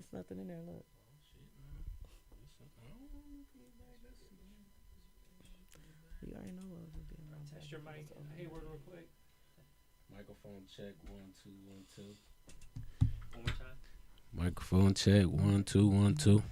It's nothing in there. Look. You already know what was being wrong. Test your mic, Hayward, real quick. Microphone check 1 2 1 2. One more time. Microphone check 1 2 1 2.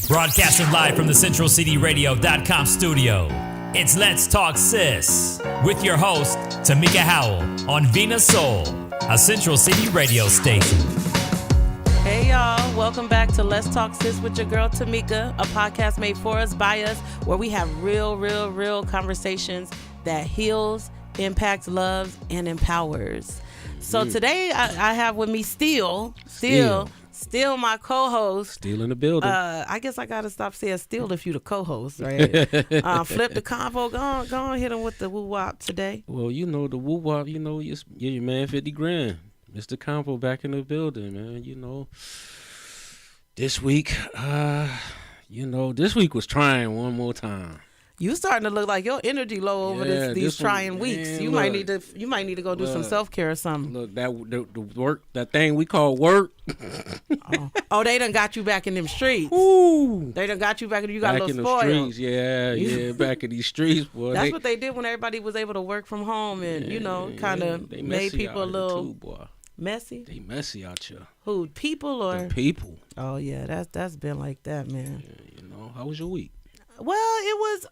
Broadcasting live from the CentralCityRadio.com studio. It's Let's Talk SIS with your host, Tameca Howell on Vina Soul, a Central City radio station. Hey y'all, welcome back to Let's Talk Sis with your girl Tameca, a podcast made for us, by us, where we have real conversations that heals, impacts, loves, and empowers. So today I have with me Still my co-host. Still in the building. I guess I gotta stop saying Still if you the co-host, right? Flip the convo. Go on, hit him with the woo wop today. Well, you know the woo wop. You know your man 50 grand. Mr. Compo back in the building, man. You know, this week, this week was trying one more time. You starting to look like your energy low over these trying weeks. Man, you might need to go do some self-care or something. Look, the work, that thing we call work. Oh, they done got you back in them streets. Ooh. They done got you back, and you got back a little in spoiled. the streets, yeah, back in these streets, boy. That's what they did when everybody was able to work from home, and kind of made people a little too, boy. Messy. They messy out here. Who, people or the people? Oh yeah, that's been like that, man. Yeah, how was your week? Well, it was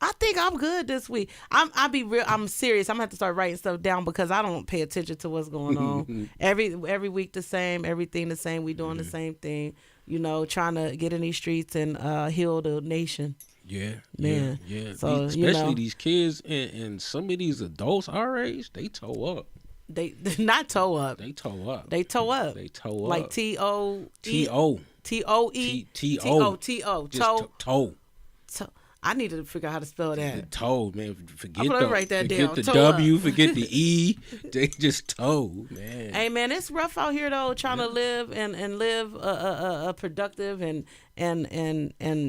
I think I'm good this week. I'm serious. I'm gonna have to start writing stuff down because I don't pay attention to what's going on. Every week the same, everything the same. We doing the same thing, trying to get in these streets and heal the nation. Yeah, man. Yeah. So, especially these kids and some of these adults our age, they toe up. They not toe up. They toe up. They toe up. They toe up. Like Toe. Toe. Toe. I need to figure out how to spell that. The toe, man. I'm gonna write that down. Forget the toe W, up. forget the E. They just toe, man. Hey, man, it's rough out here though, trying to live and live a productive and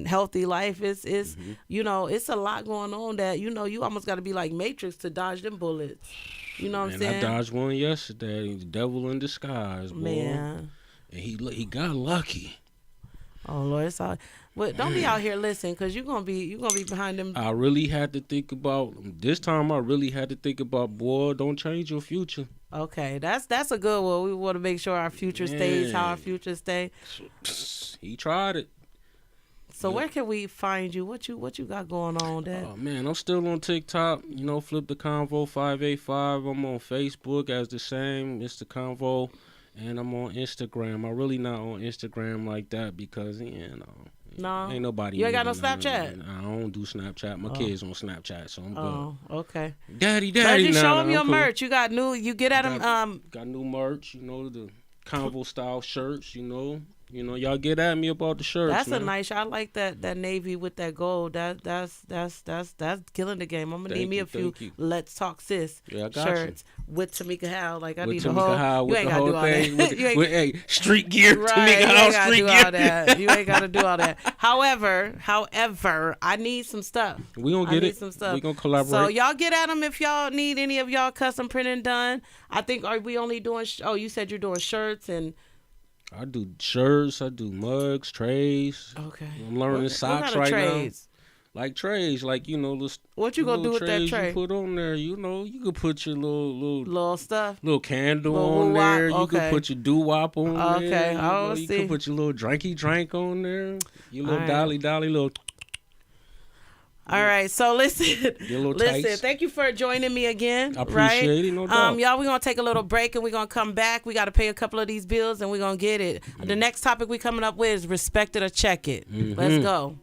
healthy life. It's it's a lot going on that you almost got to be like Matrix to dodge them bullets. You know what I'm saying? I dodged one yesterday. The devil in disguise, boy. Man. And he got lucky. Oh Lord, it's all. Well, don't be out here listening, cause you're gonna be behind them. I really had to think about this time. I really had to think about, boy, don't change your future. Okay, that's a good one. We want to make sure our future stays how our future stay. He tried it. So where can we find you? What you got going on, Dad? Oh man, I'm still on TikTok. Flip the Convo 585. I'm on Facebook as the same. It's the Convo, and I'm on Instagram. I'm really not on Instagram like that because No, ain't nobody. You ain't got no really Snapchat. I don't do Snapchat. My kids on Snapchat, so I'm good. Oh, okay. Daddy. But you nah, show nah, them your I'm cool. merch. You got new. You get at them. Got new merch. The Convo style shirts. Y'all get at me about the shirts. That's man. a nice. I like that navy with that gold. That's killing the game. I'm gonna need me a few you. Let's Talk Sis Yeah, I got shirts with Tameka Howell. Like I With need the Tameca whole. Howell, You with ain't the gotta whole do all thing. that. You ain't- With street gear. Right, Tameca you Howell ain't gotta street do gear. all that. You ain't gotta do all that. However, I need some stuff. We gonna I get need it. some stuff. We gonna collaborate. So y'all get at them if y'all need any of y'all custom printing done. I think are we only doing? You said you're doing shirts and. I do shirts. I do mugs, trays. Okay. I'm learning What socks kind of right trades? now. Like trays, like What you gonna do with that trays tray? you put on there. You could put your Little stuff. little candle Little on woo-wop, there. You okay. could put your doo-wop on Okay, there. I You see. could put your little drinky drink on there. Your little All right. dolly little. All right, so listen, little listen. tights. Thank you for joining me again. I appreciate it, no doubt. Y'all, we're gonna take a little break and we're gonna come back. We gotta pay a couple of these bills and we're gonna get it. The next topic we coming up with is respect it or check it. Let's go.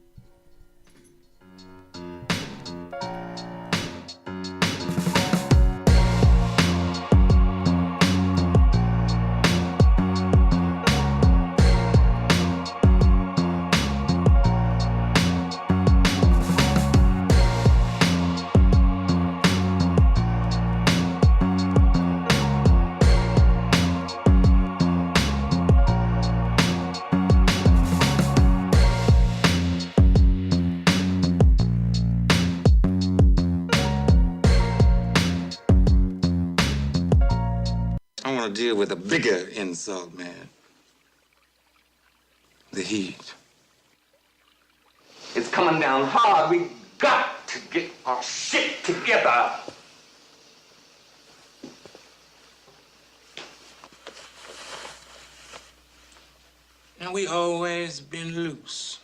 I want to deal with a bigger insult, man. The heat. It's coming down hard. We got to get our shit together. Now, we always been loose.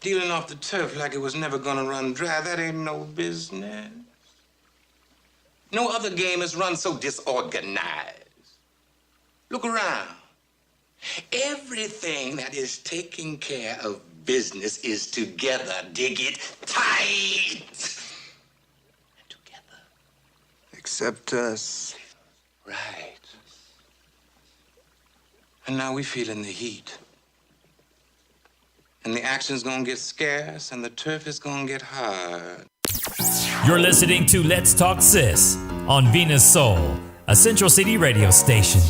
Dealing off the turf like it was never gonna run dry, that ain't no business. No other game is run so disorganized. Look around. Everything that is taking care of business is together. Dig it tight. And together. Except us. Right. And now we feeling the heat. And the action's gonna get scarce and the turf is gonna get hard. You're listening to Let's Talk Sis on Venus Soul, a Central City radio station.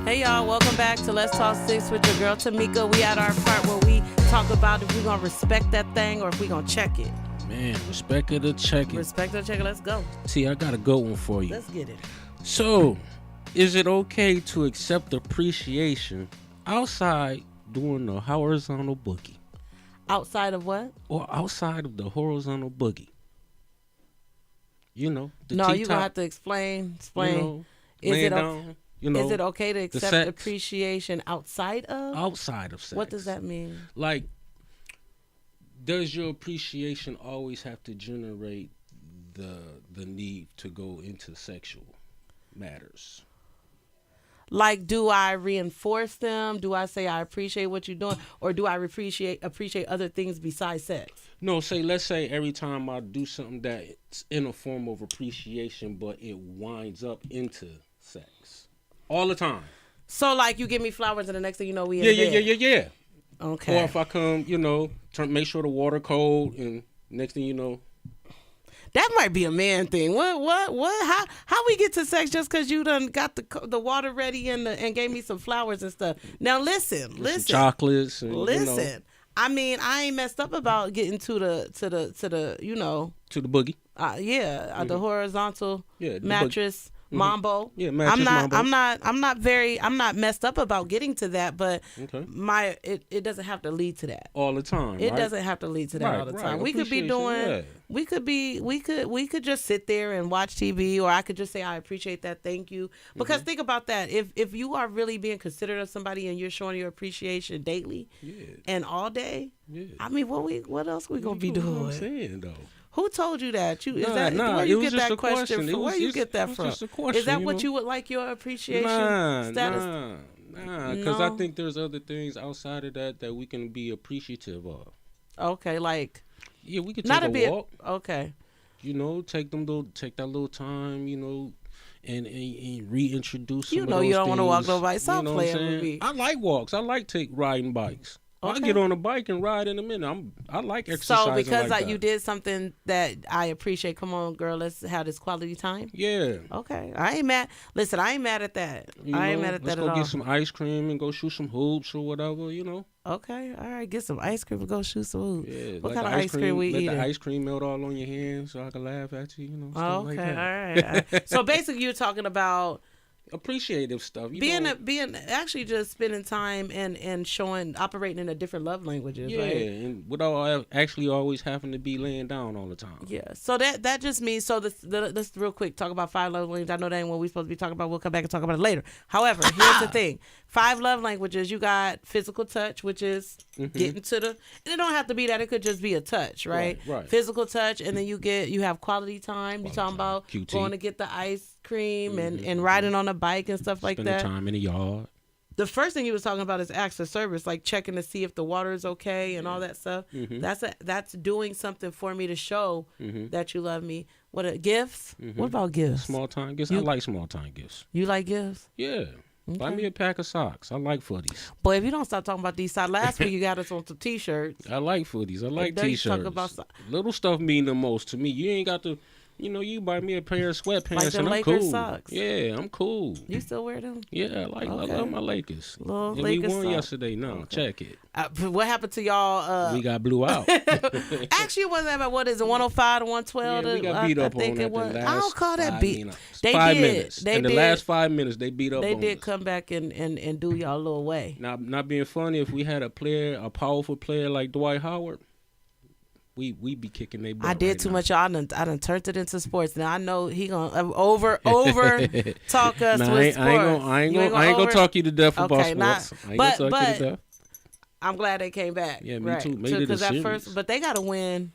Hey y'all, welcome back to Let's Talk Sis with your girl Tameca. We at our part where we talk about if we're gonna respect that thing or if we're gonna check it. Man, respect it or check it. Respect or check it. Let's go. See, I got a good one for you. Let's get it. So, is it okay to accept appreciation outside doing the horizontal boogie? Outside of what? Or outside of the horizontal boogie? The No, T-top, you're gonna have to explain. Is laying it down, is it okay to accept sex. appreciation outside of? outside of sex? What does that mean? Like, does your appreciation always have to generate the need to go into sexual matters? Like, do I reinforce them? Do I say I appreciate what you're doing, or do I appreciate other things besides sex? No, let's say every time I do something that's in a form of appreciation, but it winds up into sex all the time. So, like, you give me flowers, and the next thing you know, we in bed. Yeah. Okay. Or if I come, make sure the water cold, and next thing you know, That might be a man thing. What? How we get to sex just because you done got the water ready and gave me some flowers and stuff? Now listen. some chocolates. And, Listen. I mean, I ain't messed up about getting to the to the boogie. the horizontal Yeah, the mattress mambo. Yeah, matches mambo. I'm not messed up about getting to that, but Okay. it doesn't have to lead to that. All the time. It right? doesn't have to lead to that Right, all the right. time. We could be Appreciation, doing yeah. we could just sit there and watch TV, or I could just say I appreciate that, thank you. Because think about that. If you are really being considerate of somebody and you're showing your appreciation daily and all day, I mean, what else we gonna be doing? What I'm saying though. Who told you that? Nah, where it you was get just that a question. from? It was Where you just- get that it was from? just a question, Is that you what know? you would like your appreciation status? Nah, because I No? think there's other things outside of that we can be appreciative of. Okay, like Yeah, we could not take a bit. walk. Okay. You know, take that little time. You know, and reintroduce. Some You of know you those don't want to walk things, nobody. Stop you know what I'm playing with saying? me. I like walks. I like riding bikes. I Okay. get on a bike and ride in a minute. I like exercising. So because like that. you did something that I appreciate, come on, girl, let's have this quality time. Yeah. Okay, I ain't mad. Listen, I ain't mad at that. You I ain't know, mad at let's that go at all. get some ice cream and go shoot some hoops or whatever. You know. Okay, all right, get some ice cream and go shoot some hoops. Yeah. What let kind the of ice cream we let eating? the ice cream melt all on your hands so I can laugh at you. You know. Oh, Stuff okay, like that. all right. So basically, you're talking about Appreciative stuff. You being know, actually just spending time and operating in a different love languages, yeah, right? and without actually always having to be laying down all the time. Yeah. So that just means let's real quick talk about 5 love languages. I know that ain't what we're supposed to be talking about. We'll come back and talk about it later. However, here's the thing: 5 love languages. You got physical touch, which is getting to the. And it don't have to be that. It could just be a touch, right? Right. Physical touch, and then you have quality time. You're talking about QT. going to get the ice cream and riding on a bike and stuff like Spending that. time in the yard. The first thing you was talking about is acts of service, like checking to see if the water is okay and all that stuff. That's doing something for me to show that you love me. Gifts? What about gifts? Small time gifts. I like small time gifts. You like gifts? Yeah. Buy me a pack of socks. I like footies. Boy, if you don't stop talking about these side, last week you got us on some t-shirts. I like footies. I like there you talk t-shirts. about Little stuff mean the most to me. You ain't got to, you buy me a pair of sweatpants Like the and I'm Lakers cool. socks. Yeah, I'm cool. You still wear them? Yeah, I love my Lakers. Little And Lakers we won socks. yesterday. No, check it. What happened to y'all? We got blew out. Actually, it wasn't about what is it, 105 to 112? Yeah, we got beat up I think on it at was. the I last don't call that 5 beat. minutes. They 5 did. minutes. They in did. the last 5 minutes, they beat up They on did us. come back and do y'all a little way. Not being funny, if we had a powerful player like Dwight Howard, we be kicking their butt. I did right too now. much. I done turned it into sports. Now I know he gonna over talk us Nah, with sports. I ain't You gonna talk you to death about Okay, sports. I ain't but gonna talk you to death. I'm glad they came back. Yeah, me right. too. Made it a Because at series. first, but they gotta win.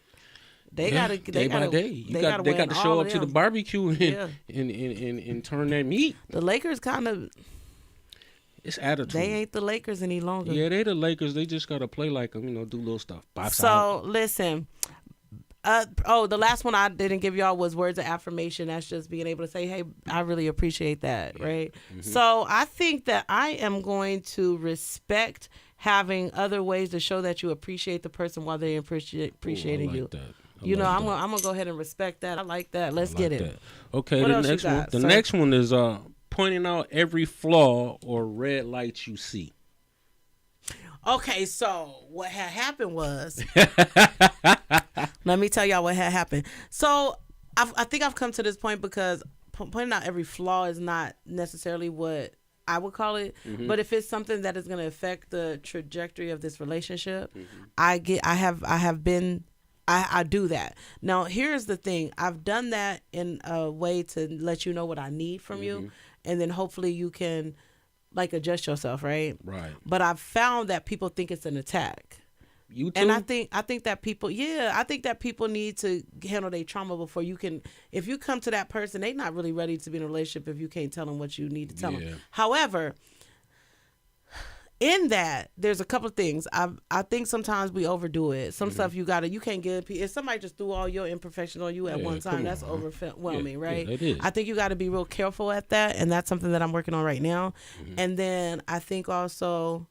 They Yeah, gotta day by day. They got win to all show of up to the them. barbecue and, Yeah. and turn that meat. The Lakers kind of It's attitude. they ain't the Lakers any longer. Yeah, they the Lakers. They just gotta play like them. Do little stuff. Box So out. listen. The last one I didn't give y'all was words of affirmation. That's just being able to say, hey, I really appreciate that, right? So I think that I am going to respect having other ways to show that you appreciate the person while they're appreciating Ooh, I like you. that. I You know, like I'm that. gonna go ahead and respect that. I like that. Let's I get like it. that. Okay, What the else you next one. got, The sir? next one is pointing out every flaw or red light you see. Okay, so what had happened was, let me tell y'all what had happened. So I think I've come to this point because pointing out every flaw is not necessarily what I would call it, but if it's something that is going to affect the trajectory of this relationship, I do that. Now, here's the thing. I've done that in a way to let you know what I need from you, and then hopefully you can adjust yourself, right? Right. But I've found that people think it's an attack. You too. And I think that people need to handle their trauma before you can. If you come to that person, they're not really ready to be in a relationship if you can't tell them what you need to tell them. However, in that, there's a couple of things. I think sometimes we overdo it. Some stuff you can't give. If somebody just threw all your imperfections on you at one time, that's overwhelming, right? Yeah, it is. I think you got to be real careful at that, and that's something that I'm working on right now. And then I think also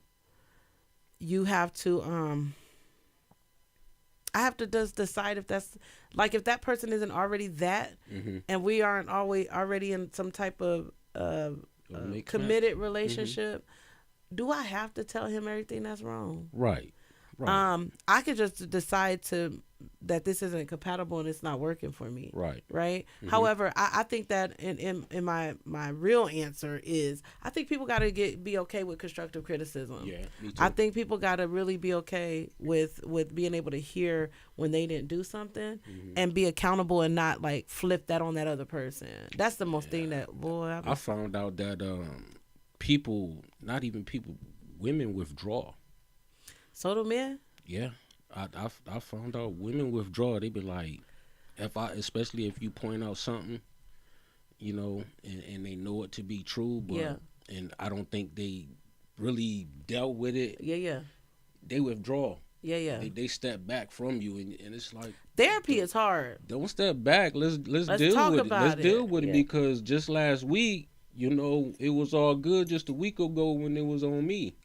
you have to I have to just decide if that's if that person isn't already that, and we aren't already in some type of committed relationship. Do I have to tell him everything that's wrong? Right. Right. I could just decide that this isn't compatible and it's not working for me. Right. Right. Mhm. However, I think that in my real answer is I think people got to be okay with constructive criticism. Yeah, me too. I think people got to really be okay with being able to hear when they didn't do something and be accountable and not like flip that on that other person. That's the most thing that I found out that people, not even people, women withdraw. So do men. Yeah, I found out women withdraw. They be like, especially if you point out something, you know, and they know it to be true, but and I don't think they really dealt with it. Yeah. They withdraw. Yeah. They step back from you, and it's like Therapy is hard. don't step back. Let's deal talk with it. about Let's deal it. with it because just last week, you know, it was all good just a week ago when it was on me.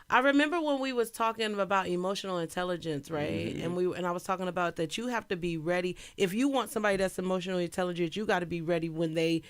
I remember when we was talking about emotional intelligence, right? And I was talking about that you have to be ready. If you want somebody that's emotionally intelligent, you got to be ready when they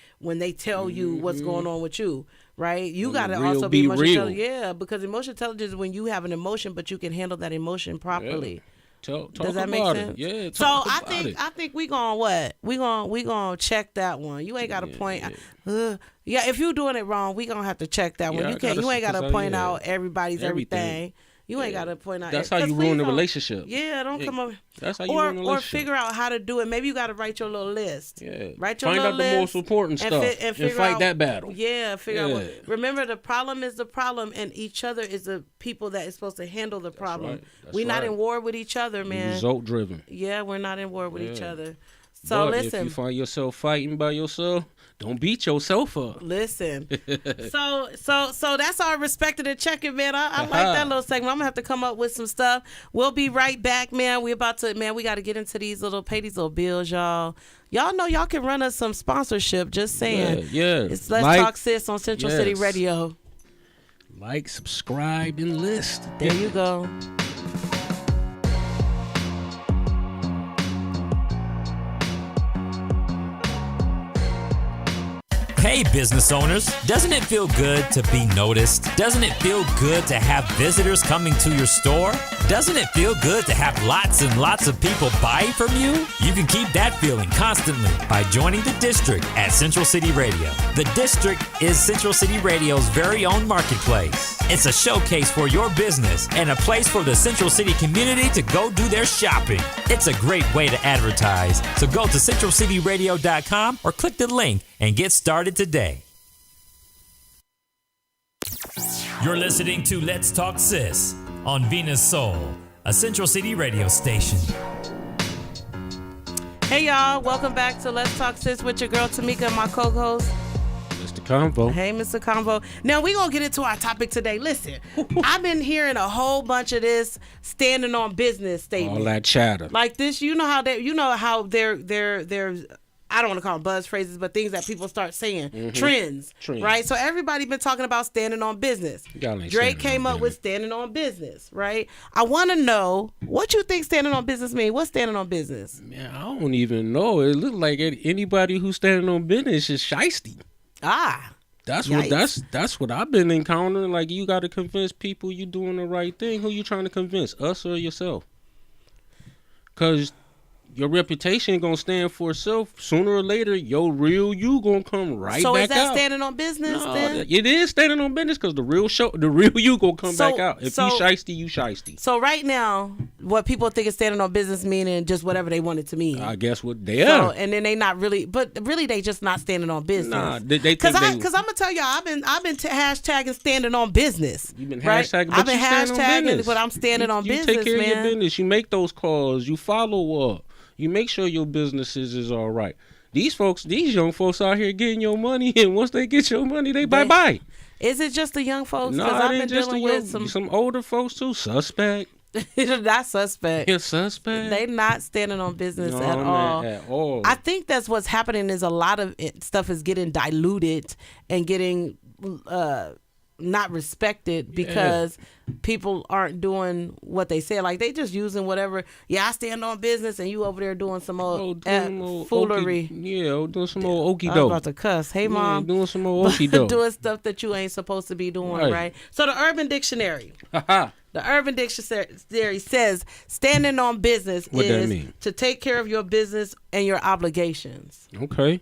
tell you what's going on with you, right? You got to also be emotional intelligent. Yeah, because emotional intelligence is when you have an emotion, but you can handle that emotion properly. Yeah. Talk Does that make about sense? it. Yeah. So Talk about it. I think we gonna what? We gonna check that one. You ain't got to point. Yeah, if you doing it wrong, we gonna have to check that one. Yeah, You can't. You ain't got to point out everybody's Everything. everything. You ain't got to point out. That's how you ruin the relationship. Yeah, don't come up. That's how you ruin the Or relationship. figure out how to do it. Maybe you got to write your little list. Yeah. Write your Find little out list the most important and stuff and and fight that battle. Yeah, figure out. Yeah. Remember, the problem is the problem, and each other is the people that is supposed to handle the problem. right. That's We're not right. in war with each other, man. Result driven. Yeah, we're not in war with each Yeah. other. So But listen. if you find yourself fighting by yourself, don't beat yourself up. Listen, so that's our respected and checking, man. I like that little segment. I'm gonna have to come up with some stuff. We'll be right back, man. We got to get into pay these little bills, y'all. Y'all know y'all can run us some sponsorship. Just saying. Yeah. It's Let's Talk Sis on Central City Yes. Radio. Like, subscribe, and list. There you go. Hey, business owners, doesn't it feel good to be noticed? Doesn't it feel good to have visitors coming to your store? Doesn't it feel good to have lots and lots of people buy from you? You can keep that feeling constantly by joining the District at Central City Radio. The District is Central City Radio's very own marketplace. It's a showcase for your business and a place for the Central City community to go do their shopping. It's a great way to advertise, so go to centralcityradio.com or click the link and get started today. You're listening to Let's Talk Sis on Venus Soul, a Central City radio station. Hey, y'all. Welcome back to Let's Talk Sis with your girl Tameca and my co-host. Mr. Convo. Hey, Mr. Convo. Now, we're going to get into our topic today. Listen, I've been hearing a whole bunch of this standing on business statement. All that chatter. Like this, you know how they're I don't want to call them buzz phrases, but things that people start saying. Trends. Right? So everybody been talking about standing on business. Drake came up with standing on business, right? I want to know what you think standing on business mean. What's standing on business? Man, I don't even know. It looks like anybody who's standing on business is shiesty. That's what I've been encountering. Like, you got to convince people you doing the right thing. Who you trying to convince, us or yourself? Because your reputation gonna stand for itself. Sooner or later, your real you gonna come right back out. So is that standing on business then? It is standing on business because the real you gonna come back out. If you shiesty, you shiesty. So right now, what people think is standing on business meaning just whatever they want it to mean. I guess what they are. And then they not really, but really they just not standing on business. Nah, they because I'm gonna tell y'all, I've been hashtagging standing on business. You've been right? hashtagging, but I've been hashtagging, but I'm standing on you business, take care man. of your business. You make those calls. You follow up. You make sure your businesses is all right. These young folks out here getting your money, and once they get your money, they bye-bye. Is it just the young folks? No, I've it been ain't just the dealing young, with some older folks too. Suspect. Not suspect. You're suspect. They not standing on business No, at man, all. at all. I think that's what's happening is a lot of stuff is getting diluted and getting not respected because people aren't doing what they say. Like they just using whatever. Yeah, I stand on business, and you over there doing some old foolery. Doing some old okie I was doke. about to cuss. Hey, mom. Doing some old okie doke. Doing stuff that you ain't supposed to be doing, right? So the Urban Dictionary. The Urban Dictionary says standing on business What that is mean? to take care of your business and your obligations. Okay.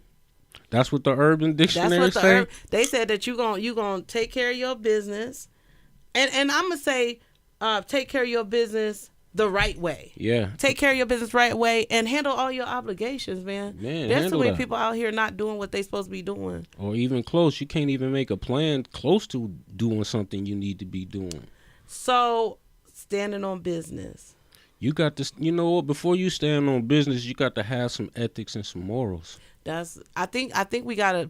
That's what the Urban Dictionary say? They said that you gonna take care of your business. And I'm going to say take care of your business the right way. Yeah. Take care of your business right way and handle all your obligations, man. There's so many people out here not doing what they supposed to be doing. Or even close. You can't even make a plan close to doing something you need to be doing. So, standing on business. You got to, you know what, before you stand on business, you got to have some ethics and some morals. I think we gotta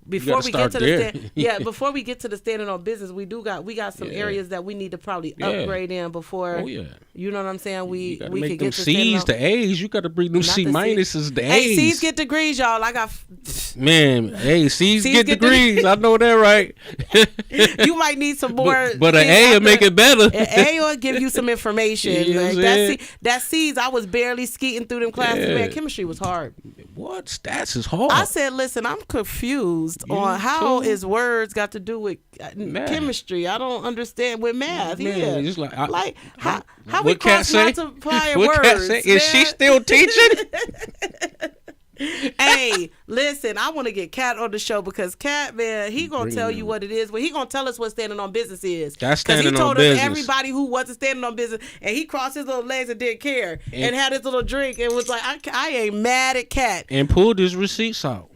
before we get to before we get to the standing on business, we got some areas that we need to probably upgrade in before. Oh yeah, you know what I'm saying. We can get them to C's to A's. You got to bring them C minuses to A's. Hey, C's get degrees, y'all. I got C's get degrees. I know that, right? You might need some more, but an A will make it better. An A will give you some information. You know that C's, I was barely skeeting through them classes. Man, chemistry was hard. What? Stats is hard. I said, listen, I'm confused on how is words got to do with chemistry. I don't understand with math. Man, just how we cross multiply words. Cat say? Is she still teaching? Hey, listen, I want to get Cat on the show because Cat, man, he gonna tell you what it is. Well, he gonna tell us what standing on business is. That's standing on business. Because he told us everybody who wasn't standing on business, and he crossed his little legs and didn't care, and had his little drink, and was like, I ain't mad at Cat. And pulled his receipts out.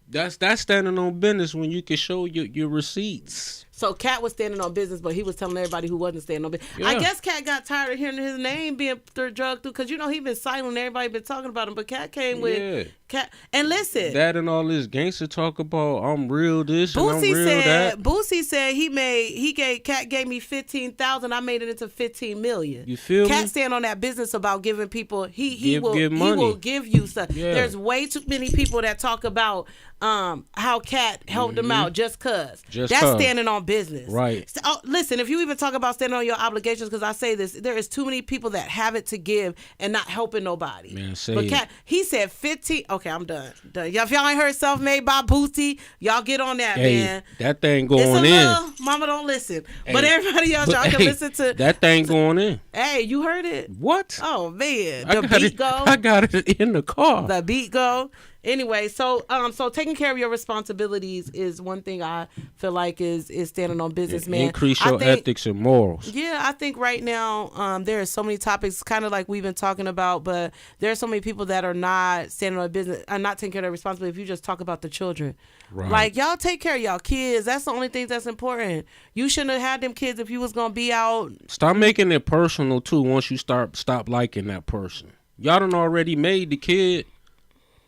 That's standing on business when you can show your receipts. So Cat was standing on business, but he was telling everybody who wasn't standing on business. Yeah. I guess Cat got tired of hearing his name being drugged through because, you know, he been silent. Everybody been talking about him. But Cat came with Cat. And listen. That and all this gangster talk about I'm real this Boosie and I'm real that. Boosie said Cat gave me $15,000. I made it into $15 million. You feel me? Cat stand on that business about giving people. He will give you stuff. Yeah. There's way too many people that talk about how Cat helped them out just cause. That's standing on business. Right. So, listen, if you even talk about standing on your obligations, because I say this, there is too many people that have it to give and not helping nobody. Man, say but Cat, he said 15. Okay, I'm done. Y'all, if y'all ain't heard Self-Made by Boosie, y'all get on that, man. That thing going in. Mama don't listen. Hey, but everybody else, y'all can listen to. That thing going in. Hey, you heard it? What? Oh, man. The beat go. I got it in the car. The beat go. Anyway, so taking care of your responsibilities is one thing I feel like is standing on business, man. Increase your ethics and morals. Yeah, I think right now there are so many topics, kind of like we've been talking about, but there are so many people that are not standing on business, are not taking care of their responsibility. If you just talk about the children, right. Like y'all take care of y'all kids. That's the only thing that's important. You shouldn't have had them kids if you was gonna be out. Stop making it personal too. Once you stop liking that person, y'all done already made the kid.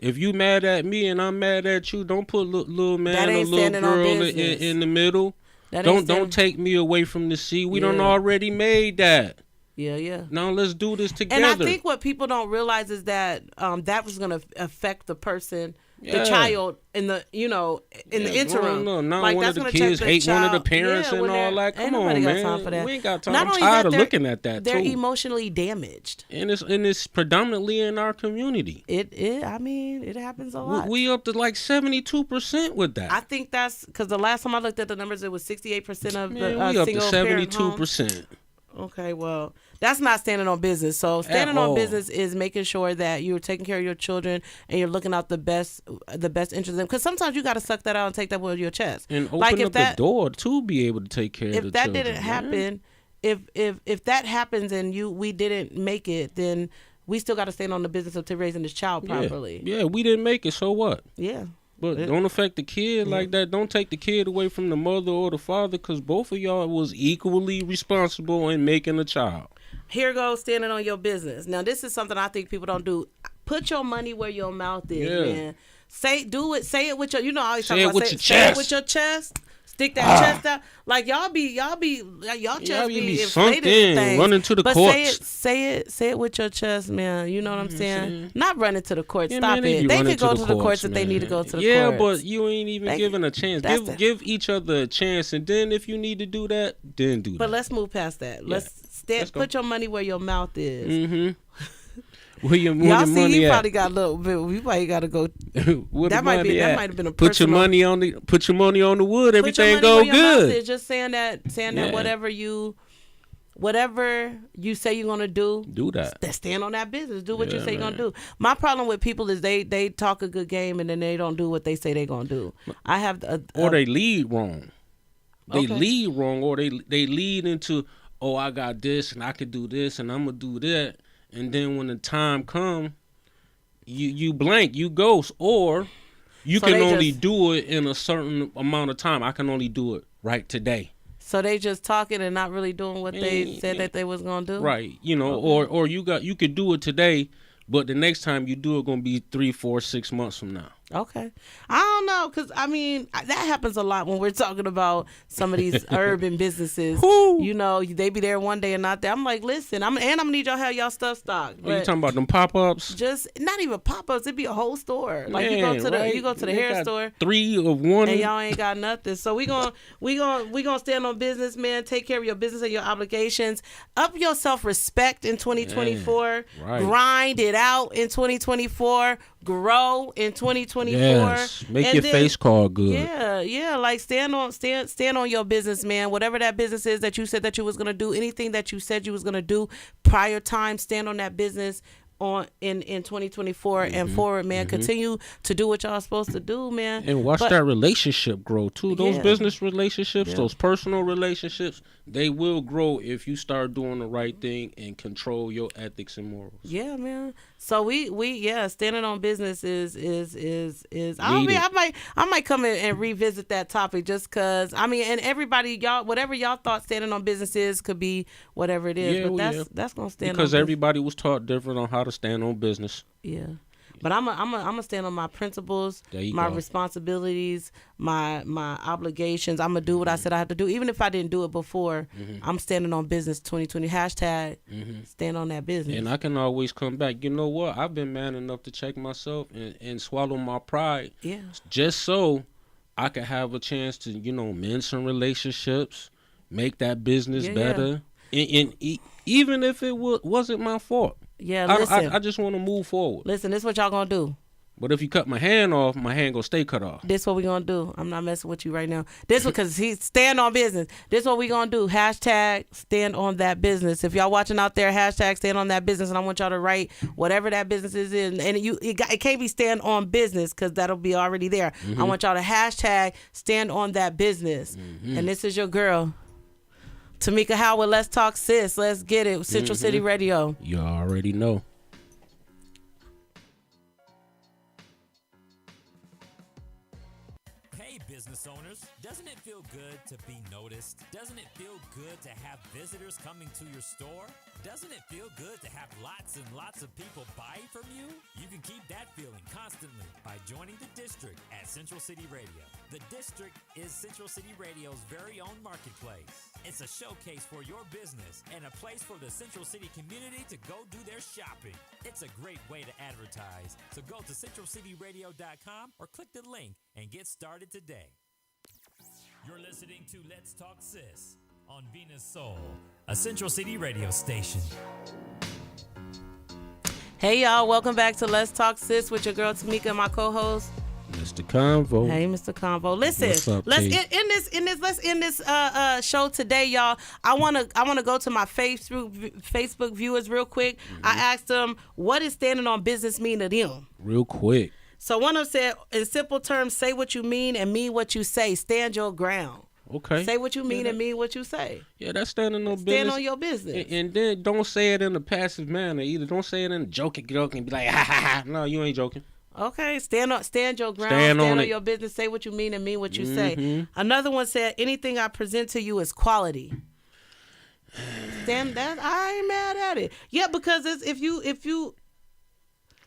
If you mad at me and I'm mad at you, don't put little man or little girl in the middle. Don't take me away from the sea. We done already made that. Yeah. Now let's do this together. And I think what people don't realize is that that was going to affect the person, the child, in the the interim. No. Not like, one of the kids hate one of the parents and all that. Come on, man. Time for that. We ain't got time. I'm tired of looking at that they're too. They're emotionally damaged, and it's predominantly in our community. It happens a lot. We up to like 72% with that. I think that's because the last time I looked at the numbers, it was 68% of we up to 72%. Okay, well, that's not standing on business. So standing on business is making sure that you're taking care of your children and you're looking out the best interest of them. Because sometimes you got to suck that out and take that with your chest. And open up the door to be able to take care of the children. If that didn't happen, if that happens and we didn't make it, then we still got to stand on the business of raising this child properly. Yeah, we didn't make it. So what? Yeah. But don't affect the kid like that. Don't take the kid away from the mother or the father, because both of y'all was equally responsible in making a child. Here goes standing on your business. Now, this is something I think people don't do. Put your money where your mouth is, man. Say it with your, I always talk about say it with your chest. Stick that chest out. Like y'all chest be sunk in, running to the courts. Say it with your chest, man. You know what I'm saying? Not running to the courts. Stop it. They can go to the courts if they need to go to the courts. Yeah, but you ain't even giving a chance. Give each other a chance, and then if you need to do that, then do that. But let's move past that. Let's put your money where your mouth is. Mm-hmm. Where your Y'all see, money he at? probably got a little bit. We probably got to go. Where That the might money be. at? That might have been a Put your personal- money on the. Put your money on the wood. Put your Everything money go where your mouth good. is. Just saying that Yeah. whatever you say you're gonna do that. stand on that business. Do what you Yeah, say you're man. gonna do. My problem with people is they talk a good game and then they don't do what they say they're gonna do. I have Or they lead wrong. They Okay. lead wrong, or they lead into, oh, I got this and I could do this and I'm gonna do that, and then when the time come, you blank, you ghost, or you So can they only just- do it in a certain amount of time. I can only do it right today. so they just talking and not really doing what they Man, said that they was gonna do. Right, or you could do it today, but the next time you do it gonna be 3, 4, 6 months from now. Okay. I don't know, because, I mean, that happens a lot when we're talking about some of these urban businesses. Who? You know, they be there one day and not there. I'm like, listen, I'm going to need y'all to have y'all stuff stocked. Are you But talking about them pop-ups? just, not even pop-ups. It'd be a whole store. Like, Man, you go to right? the They hair got store. 3 of one. And y'all ain't got nothing. So we gonna stand on business, man. Take care of your business and your obligations. Up your self-respect in 2024. Yeah, right. Grind it out in 2024. Grow in 2024. Yes, make And your then- face call good. Yeah, like stand on your business, man. Whatever that business is that you said that you was gonna do, anything that you said you was gonna do prior time, stand on that business in 2024 and forward, man. Continue to do what y'all supposed to do, man. And watch But- that relationship grow too. Those Yeah. business relationships, Yeah. those personal relationships, they will grow if you start doing the right thing and control your ethics and morals. Yeah, man. So we standing on business is Need I might come in and revisit that topic just cause and everybody, y'all, whatever y'all thought standing on business is could be whatever it is, Yeah, but well, that's gonna stand Because on everybody was taught different on how to stand on business. Yeah. But I'm a stand on my principles, There you my go. responsibilities, my obligations. I'm gonna do what I said I have to do, even if I didn't do it before. I'm standing on business 2020 hashtag. Stand on that business. And I can always come back. You know what? I've been man enough to check myself and swallow my pride. Yeah. Just so I could have a chance to, mend some relationships, make that business Yeah, better. And even if it wasn't my fault. Yeah, listen. I just want to move forward. Listen, this is what y'all gonna do. But if you cut my hand off, my hand gonna stay cut off. This what we gonna do. I'm not messing with you right now. This because he stand on business. This what we gonna do. Hashtag stand on that business. If y'all watching out there, hashtag stand on that business, and I want y'all to write whatever that business is in. And it can't be stand on business because that'll be already there. I want y'all to hashtag stand on that business. And this is your girl, Tameca Howell. Let's talk sis. Let's get it. Central City Radio. You already know. Hey, business owners, doesn't it feel good to be noticed? Doesn't it feel good to have visitors coming to your store? Doesn't it feel good to have lots and lots of people buy from you? You can keep that feeling constantly by joining the District at Central City Radio. The District is Central City Radio's very own marketplace. It's a showcase for your business and a place for the Central City community to go do their shopping. It's a great way to advertise, so go to centralcityradio.com or click the link and get started today. You're listening to Let's Talk Sis on Venus Soul, a Central City radio station. Hey y'all, welcome back to Let's Talk Sis with your girl Tameca and my co-host. Mr. Convo. Hey, Mr. Convo. Listen, What's up, let's T? let's end this show today, y'all. I wanna go to my Facebook viewers real quick. I asked them, what does standing on business mean to them? Real quick. So one of them said, in simple terms, say what you mean and mean what you say. Stand your ground. Okay. Say what you mean and mean what you say. Yeah, that's standing on business. Stand on your business. And then don't say it in a passive manner either. Don't say it in a joking and be like, ha ha ha. No, you ain't joking. Okay, stand your ground, Stand stand on on it. your business, say what you mean and mean what you say. Another one said, anything I present to you is quality. I ain't mad at it. Yeah, because if you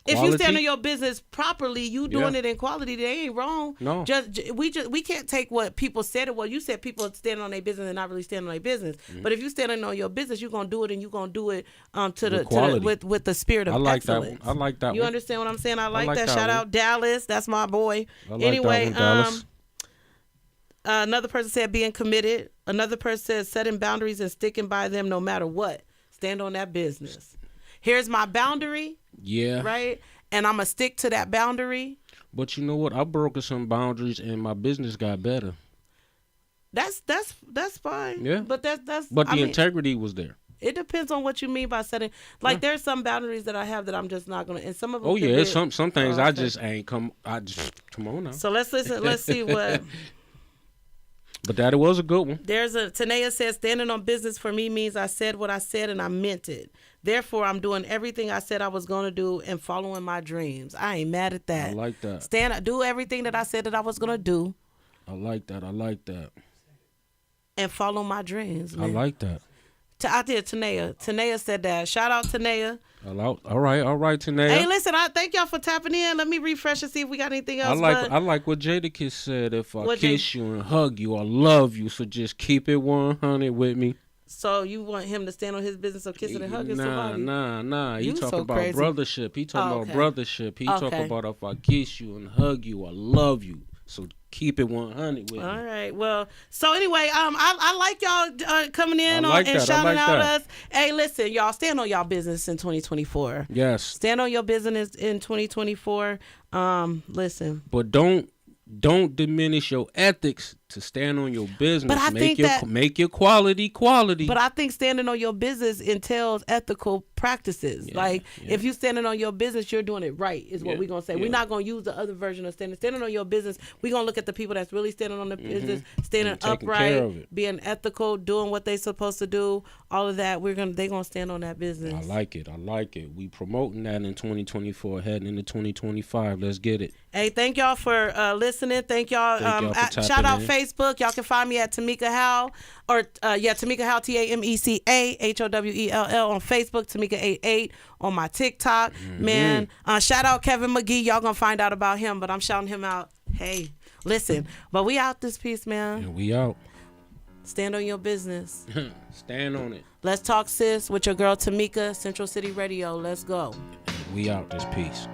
stand Quality? on your business properly, you doing Yeah. it in quality, they ain't wrong. No. We can't take what people said. Well, you said people standing on their business and not really standing on their business. But if you standing on your business, you're gonna do it, and you're gonna do it with the spirit of I like that one. excellence. I like that You one. understand what I'm saying? I like like that. that Shout one. out Dallas. That's my boy. I like Anyway, that one, Dallas. another person said being committed. Another person said setting boundaries and sticking by them no matter what. Stand on that business. here's my boundary. Yeah. Right? And I'm going to stick to that boundary. But you know what? I broke some boundaries and my business got better. That's fine. Yeah. But that's But the integrity was there. It depends on what you mean by setting. Like there's some boundaries that I have that I'm just not gonna. And some of them. Oh yeah, some things I just ain't come. I just come on now. So let's listen. Let's see what. But that was a good one. Tanea says, standing on business for me means I said what I said and I meant it. Therefore, I'm doing everything I said I was going to do and following my dreams. I ain't mad at that. I like that. Do everything that I said that I was going to do. I like that. And follow my dreams, man. I like that. Out there, Tanea. Tanea said that. Shout out, Tanea. All right, Tameca. Hey, listen, I thank y'all for tapping in. Let me refresh and see if we got anything else. I like what Jadakiss said. If I kiss you and hug you, I love you. So just keep it 100 with me. So you want him to stand on his business of kissing and hugging somebody? Nah. He talking about crazy. brothership. He talking about brothership. He talking about if I kiss you and hug you, I love you. So keep it 100 with me. All right. Well, so anyway, I like y'all coming in and shouting out us. Hey, listen, y'all, stand on y'all business in 2024. Yes. Stand on your business in 2024. Listen. But don't diminish your ethics to stand on your business. But I think make your quality. But I think standing on your business entails ethical practices. If you standing on your business, you're doing it right, is what we're going to say. We're not going to use the other version of standing on your business. We're going to look at the people that's really standing on the business, standing upright, being ethical, doing what they supposed to do, all of that. They're going to stand on that business. I like it. We promoting that in 2024, heading into 2025. Let's get it. Hey, thank y'all for listening. Thank y'all. Shout out Facebook. Y'all can find me at Tameca Howell Tameca Howell, Tameca Howell on Facebook. Tameca88 on my TikTok. Man, shout out Kevin McGee. Y'all gonna find out about him, but I'm shouting him out. Hey, listen, but we out this piece, man. Yeah, we out. Stand on your business. Stand on it. Let's talk sis with your girl Tameca, Central City Radio. Let's go. We out this piece.